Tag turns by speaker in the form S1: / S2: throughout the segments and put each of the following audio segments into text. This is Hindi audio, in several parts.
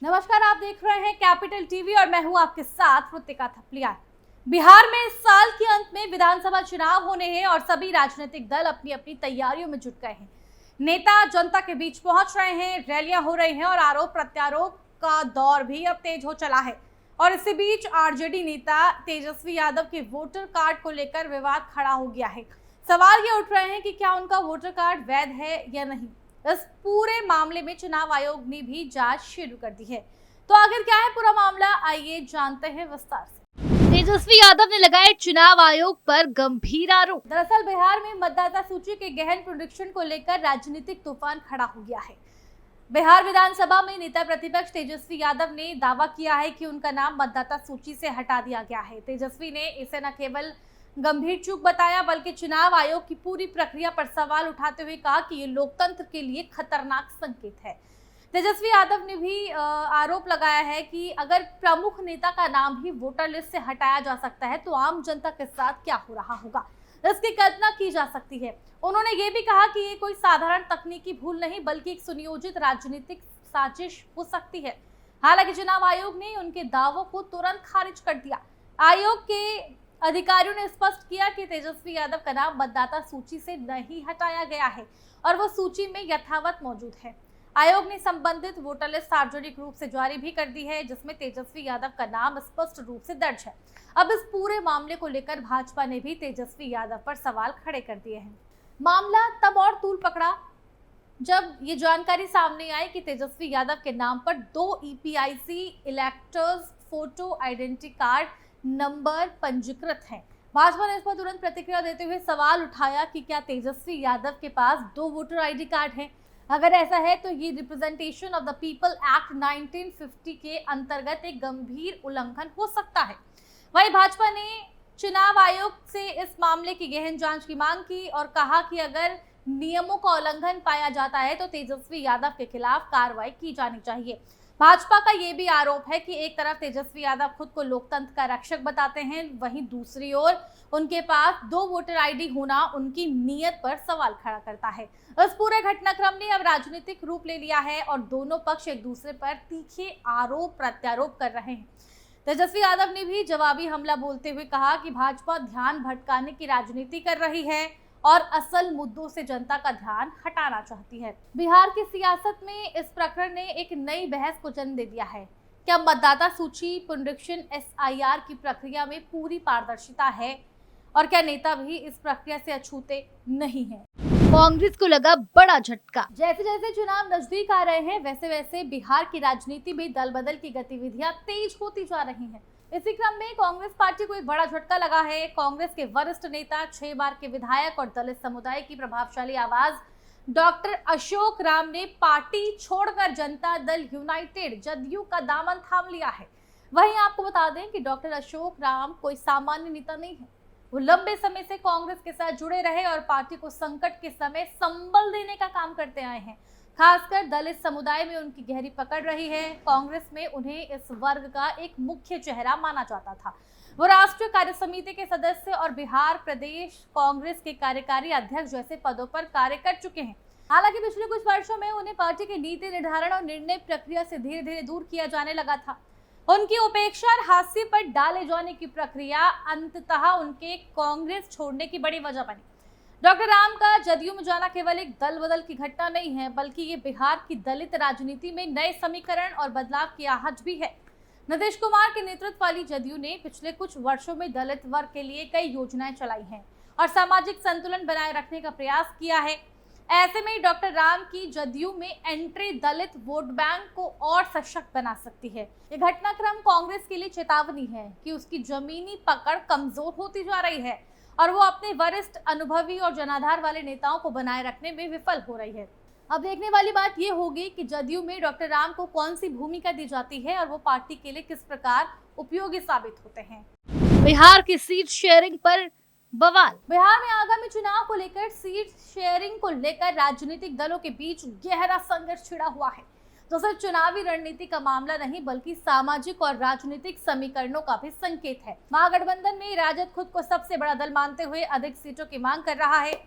S1: नमस्कार, आप देख रहे हैं कैपिटल टीवी और मैं हूं आपके साथ रुतिका थपलियाल। बिहार में इस साल के अंत में विधानसभा चुनाव होने हैं और सभी राजनीतिक दल अपनी अपनी तैयारियों में जुट गए हैं। नेता जनता के बीच पहुंच रहे हैं, रैलियां हो रही हैं और आरोप प्रत्यारोप का दौर भी अब तेज हो चला है। और इसी बीच आरजेडी नेता तेजस्वी यादव के वोटर कार्ड को लेकर विवाद खड़ा हो गया है। सवाल ये उठ रहे हैं कि क्या उनका वोटर कार्ड वैध है या नहीं। इस पूरे मामले में चुनाव आयोग ने भी जांच शुरू कर दी है। तो आखिर क्या है पूरा मामला, आइए जानते हैं विस्तार से। तेजस्वी यादव ने लगाए चुनाव आयोग पर गंभीर आरोप। दरअसल बिहार में मतदाता सूची के गहन प्रोडिक्शन को लेकर राजनीतिक तूफान खड़ा हो गया है। बिहार विधानसभा में नेता प्रतिपक्ष तेजस्वी यादव ने दावा किया है कि उनका नाम मतदाता सूची से हटा दिया गया है। तेजस्वी ने इसे न केवल गंभीर चूक बताया बल्कि चुनाव आयोग की पूरी प्रक्रिया पर सवाल उठाते हुए कहा कि ये लोकतंत्र के लिए खतरनाक संकेत है। तेजस्वी यादव ने भी आरोप लगाया है कि अगर प्रमुख नेता का नाम ही वोटर लिस्ट से हटाया जा सकता है तो आम जनता के साथ क्या हो रहा होगा, इसकी कल्पना की जा सकती है। उन्होंने ये भी कहा कि ये कोई साधारण तकनीकी भूल नहीं बल्कि एक सुनियोजित राजनीतिक साजिश हो सकती है। हालांकि चुनाव आयोग ने उनके दावों को तुरंत खारिज कर दिया। आयोग के अधिकारियों ने स्पष्ट किया कि तेजस्वी यादव का नाम मतदाता सूची से नहीं हटाया गया है और वो सूची में यथावत मौजूद है। आयोग ने संबंधित वोटर लिस्ट सार्वजनिक रूप से जारी भी कर दी है, जिसमें तेजस्वी यादव का नाम स्पष्ट रूप से दर्ज है। अब इस पूरे मामले को लेकर भाजपा ने भी तेजस्वी यादव पर सवाल खड़े कर दिए हैं। मामला तब और तूल पकड़ा जब ये जानकारी सामने आई कि तेजस्वी यादव के नाम पर 2 EPIC electors photo identity card number पंजीकृत हैं। भाजपा ने इस पर तुरंत प्रतिक्रिया देते हुए सवाल उठाया कि क्या तेजस्वी यादव के पास 2 वोटर आईडी कार्ड हैं? अगर ऐसा है तो ये representation of the people act 1950 के अंतर्गत एक गंभीर उल्लंघन हो सकता है। वहीं भाजपा ने चुनाव आयोग से इस मामले की गहन जांच की मांग की और कहा कि अगर नियमों का उल्लंघन पाया जाता है तो तेजस्वी यादव के खिलाफ कार्रवाई की जानी चाहिए। भाजपा का ये भी आरोप है कि एक तरफ तेजस्वी यादव खुद को लोकतंत्र का रक्षक बताते हैं, वहीं दूसरी ओर उनके पास 2 वोटर आईडी होना उनकी नीयत पर सवाल खड़ा करता है। इस पूरे घटनाक्रम ने अब राजनीतिक रूप ले लिया है और दोनों पक्ष एक दूसरे पर तीखे आरोप प्रत्यारोप कर रहे हैं। तेजस्वी यादव ने भी जवाबी हमला बोलते हुए कहा कि भाजपा ध्यान भटकाने की राजनीति कर रही है और असल मुद्दों से जनता का ध्यान हटाना चाहती है। बिहार की सियासत में इस प्रकरण ने एक नई बहस को जन्म दे दिया है। क्या मतदाता सूची पुनरीक्षण SIR की प्रक्रिया में पूरी पारदर्शिता है और क्या नेता भी इस प्रक्रिया से अछूते नहीं हैं? कांग्रेस को लगा बड़ा झटका। जैसे जैसे चुनाव नजदीक आ रहे हैं वैसे वैसे बिहार की राजनीति में दल बदल की गतिविधियां तेज होती जा रही हैं। इसी क्रम में कांग्रेस पार्टी को एक बड़ा झटका लगा है। कांग्रेस के वरिष्ठ नेता, 6 बार के विधायक और दलित समुदाय की प्रभावशाली आवाज डॉक्टर अशोक राम ने पार्टी छोड़कर जनता दल यूनाइटेड जदयू का दामन थाम लिया है। वहीं आपको बता दें कि डॉक्टर अशोक राम कोई सामान्य नेता नहीं है। वो लंबे समय से कांग्रेस के साथ जुड़े रहे और पार्टी को संकट के समय संबल देने का काम करते आए हैं। खासकर दलित समुदाय में उनकी गहरी पकड़ रही है। कांग्रेस में उन्हें इस वर्ग का एक मुख्य चेहरा माना जाता था। वो राष्ट्रीय कार्य समिति के सदस्य और बिहार प्रदेश कांग्रेस के कार्यकारी अध्यक्ष जैसे पदों पर कार्य कर चुके हैं। हालांकि पिछले कुछ वर्षों में उन्हें पार्टी की नीति निर्धारण और निर्णय प्रक्रिया से धीरे धीरे दूर किया जाने लगा था। उनकी उपेक्षा और हाशिए पर डाले जाने की प्रक्रिया अंततः उनके कांग्रेस छोड़ने की बड़ी वजह बनी। डॉक्टर राम का जदयू में जाना केवल एक दल बदल की घटना नहीं है बल्कि ये बिहार की दलित राजनीति में नए समीकरण और बदलाव की आहट भी है। नीतीश कुमार के नेतृत्व वाली जदयू ने पिछले कुछ वर्षों में दलित वर्ग के लिए कई योजनाएं चलाई हैं और सामाजिक संतुलन बनाए रखने का प्रयास किया है। ऐसे में डॉक्टर राम की जदयू में एंट्री दलित वोट बैंक को और सशक्त बना सकती है। ये घटनाक्रम कांग्रेस के लिए चेतावनी है कि उसकी जमीनी पकड़ कमजोर होती जा रही है और वो अपने वरिष्ठ, अनुभवी और जनाधार वाले नेताओं को बनाए रखने में विफल हो रही है। अब देखने वाली बात ये होगी कि जदयू में डॉक्टर राम को कौन सी भूमिका दी जाती है और वो पार्टी के लिए किस प्रकार उपयोगी साबित होते हैं। बिहार की सीट शेयरिंग पर बवाल। बिहार में आगामी चुनाव को लेकर सीट शेयरिंग को लेकर राजनीतिक दलों के बीच गहरा संघर्ष छिड़ा हुआ है। तो सिर्फ चुनावी रणनीति का मामला नहीं बल्कि सामाजिक और राजनीतिक समीकरणों का भी संकेत है। महागठबंधन में राजद खुद को सबसे बड़ा दल मानते हुए अधिक सीटों की मांग कर रहा है,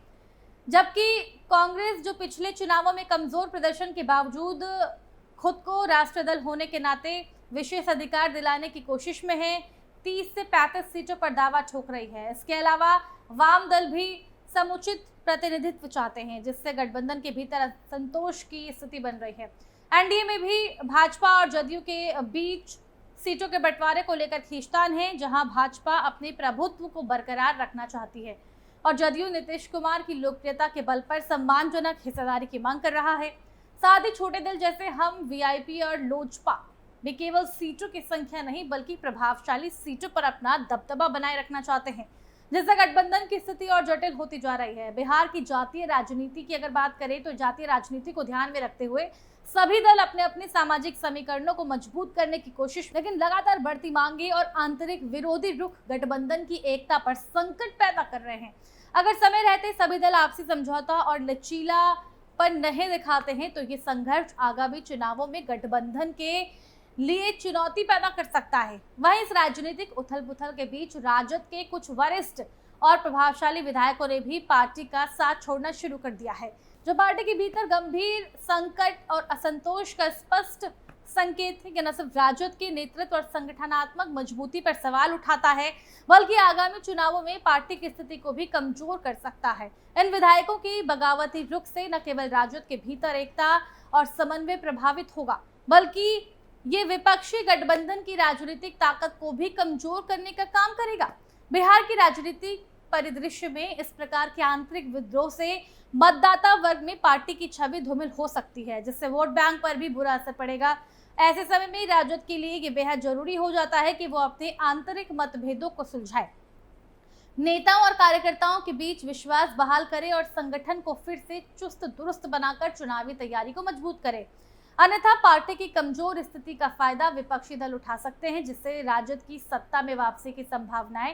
S1: जबकि कांग्रेस जो पिछले चुनावों में कमजोर प्रदर्शन के बावजूद खुद को राष्ट्रीय दल होने के नाते विशेष अधिकार दिलाने की कोशिश में है। 30 से 35 सीटों पर दावा ठोक रही है। इसके अलावा वाम दल भी समुचित प्रतिनिधित्व चाहते हैं, जिससे गठबंधन के भीतर असंतोष की स्थिति बन रही है। एनडीए में भी भाजपा और जदयू के बीच सीटों के बंटवारे को लेकर खींचतान है, जहां भाजपा अपने प्रभुत्व को बरकरार रखना चाहती है और जदयू नीतीश कुमार की लोकप्रियता के बल पर सम्मानजनक हिस्सेदारी की मांग कर रहा है। साथ ही छोटे दल जैसे हम, वीआईपी और लोजपा भी केवल सीटों की संख्या नहीं बल्कि प्रभावशाली सीटों पर अपना दबदबा बनाए रखना चाहते हैं, जिससे गठबंधन की स्थिति और जटिल होती जा रही है। बिहार की जातीय राजनीति की अगर बात करें तो जातीय राजनीति को ध्यान में रखते हुए सभी दल अपने अपने सामाजिक समीकरणों को मजबूत करने की कोशिश, लेकिन लगातार बढ़ती मांगे और आंतरिक विरोधी रुख गठबंधन की एकता पर संकट पैदा कर रहे हैं। अगर समय रहते सभी दल आपसी समझौता और लचीलापन नहीं दिखाते हैं तो ये संघर्ष आगामी चुनावों में गठबंधन के लिए चुनौती पैदा कर सकता है। वहीं इस राजनीतिक उथल-पुथल के बीच राजद के कुछ वरिष्ठ और प्रभावशाली विधायकों ने भी पार्टी का साथ छोड़ना शुरू कर दिया है, जो पार्टी के भीतर गंभीर संकट और असंतोष का स्पष्ट संकेत है कि न सिर्फ राजद के नेतृत्व और संगठनात्मक मजबूती पर सवाल उठाता है, बल्कि आगामी चुनावों में पार्टी की स्थिति को भी कमजोर कर सकता है। इन विधायकों की बगावती रुख से न केवल राजद के भीतर एकता और समन्वय प्रभावित होगा, बल्कि ये विपक्षी गठबंधन की राजनीतिक ताकत को भी कमजोर करने का काम करेगा। बिहार की राजनीतिक परिदृश्य में इस प्रकार के आंतरिक विद्रोह से मतदाता वर्ग में पार्टी की छवि धूमिल हो सकती है, जिससे वोट बैंक पर भी बुरा असर पड़ेगा। ऐसे समय में राजद के लिए ये बेहद जरूरी हो जाता है कि वो अपने आंतरिक मतभेदों को सुलझाए, नेताओं और कार्यकर्ताओं के बीच विश्वास बहाल करे और संगठन को फिर से चुस्त दुरुस्त बनाकर चुनावी तैयारी को मजबूत करे। अन्यथा पार्टी की कमजोर स्थिति का फायदा विपक्षी दल उठा सकते हैं, जिससे राजद की सत्ता में वापसी की संभावनाएं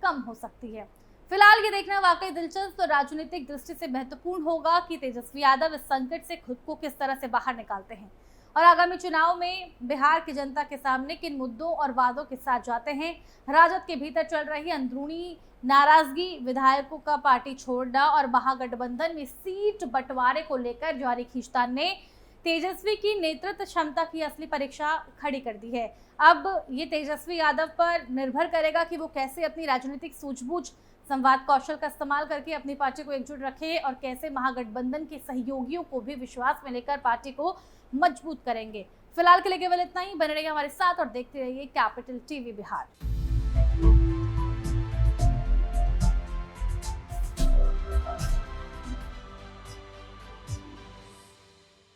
S1: कम हो सकती है। फिलहाल ये देखना वाकई दिलचस्प और राजनीतिक दृष्टि से महत्वपूर्ण होगा कि तेजस्वी यादव इस संकट से खुद को किस तरह से बाहर निकालते हैं और आगामी चुनाव में बिहार की जनता के सामने किन मुद्दों और वादों के साथ जाते हैं। राजद के भीतर चल रही अंदरूनी नाराजगी, विधायकों का पार्टी छोड़ना और महागठबंधन में सीट बंटवारे को लेकर जारी खींचतान ने तेजस्वी की नेतृत्व क्षमता की असली परीक्षा खड़ी कर दी है। अब ये तेजस्वी यादव पर निर्भर करेगा कि वो कैसे अपनी राजनीतिक सूझबूझ, संवाद कौशल का इस्तेमाल करके अपनी पार्टी को एकजुट रखे और कैसे महागठबंधन के सहयोगियों को भी विश्वास में लेकर पार्टी को मजबूत करेंगे। फिलहाल के लिए केवल इतना ही। बने रहिए हमारे साथ और देखते रहिए कैपिटल टीवी बिहार।